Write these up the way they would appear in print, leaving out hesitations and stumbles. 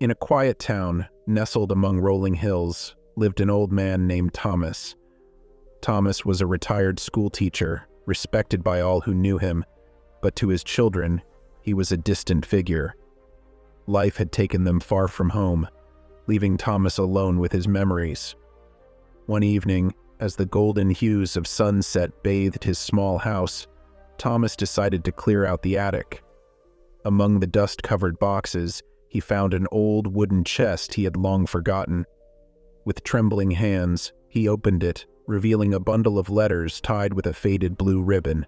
In a quiet town, nestled among rolling hills, lived an old man named Thomas. Thomas was a retired schoolteacher, respected by all who knew him, but to his children, he was a distant figure. Life had taken them far from home, leaving Thomas alone with his memories. One evening, as the golden hues of sunset bathed his small house, Thomas decided to clear out the attic. Among the dust-covered boxes, he found an old wooden chest he had long forgotten. With trembling hands, he opened it, revealing a bundle of letters tied with a faded blue ribbon.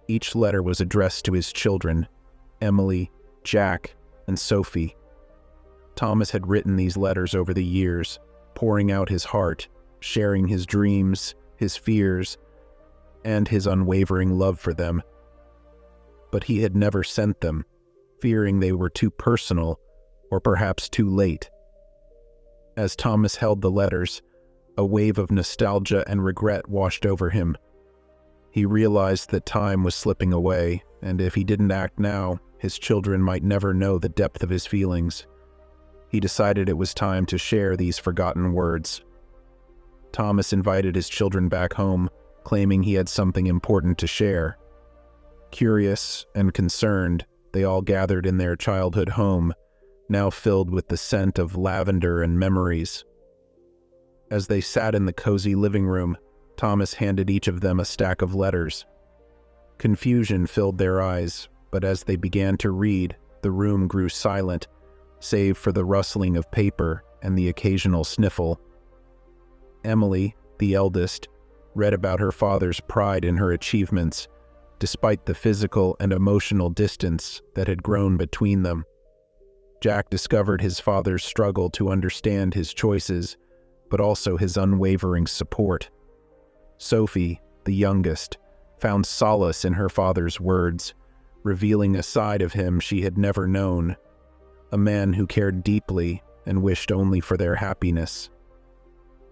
Each letter was addressed to his children, Emily, Jack, and Sophie. Thomas had written these letters over the years, pouring out his heart, sharing his dreams, his fears, and his unwavering love for them. But he had never sent them, fearing they were too personal, or perhaps too late. As Thomas held the letters, a wave of nostalgia and regret washed over him. He realized that time was slipping away, and if he didn't act now, his children might never know the depth of his feelings. He decided it was time to share these forgotten words. Thomas invited his children back home, claiming he had something important to share. Curious and concerned, they all gathered in their childhood home, now filled with the scent of lavender and memories. As they sat in the cozy living room, Thomas handed each of them a stack of letters. Confusion filled their eyes, but as they began to read, the room grew silent, save for the rustling of paper and the occasional sniffle. Emily, the eldest, read about her father's pride in her achievements, despite the physical and emotional distance that had grown between them. Jack discovered his father's struggle to understand his choices, but also his unwavering support. Sophie, the youngest, found solace in her father's words, revealing a side of him she had never known, a man who cared deeply and wished only for their happiness.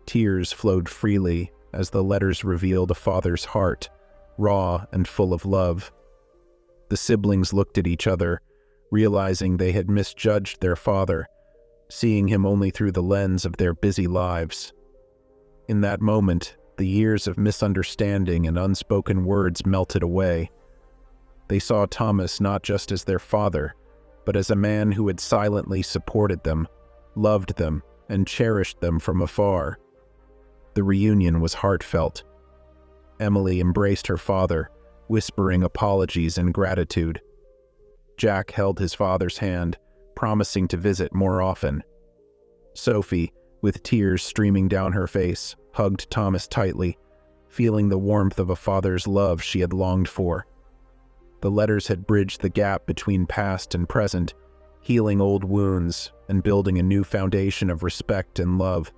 Tears flowed freely as the letters revealed a father's heart, raw and full of love. The siblings looked at each other, realizing they had misjudged their father, seeing him only through the lens of their busy lives. In that moment, the years of misunderstanding and unspoken words melted away. They saw Thomas not just as their father, but as a man who had silently supported them, loved them, and cherished them from afar. The reunion was heartfelt. Emily embraced her father, whispering apologies and gratitude. Jack held his father's hand, promising to visit more often. Sophie, with tears streaming down her face, hugged Thomas tightly, feeling the warmth of a father's love she had longed for. The letters had bridged the gap between past and present, healing old wounds and building a new foundation of respect and love.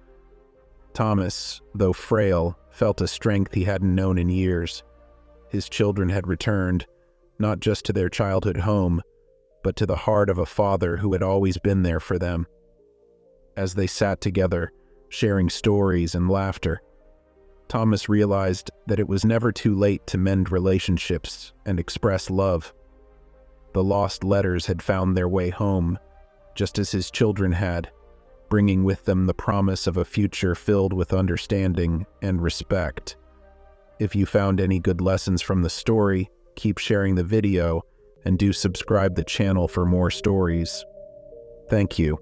Thomas, though frail, felt a strength he hadn't known in years. His children had returned, not just to their childhood home, but to the heart of a father who had always been there for them. As they sat together, sharing stories and laughter, Thomas realized that it was never too late to mend relationships and express love. The lost letters had found their way home, just as his children had, bringing with them the promise of a future filled with understanding and respect. If you found any good lessons from the story, keep sharing the video and do subscribe the channel for more stories. Thank you.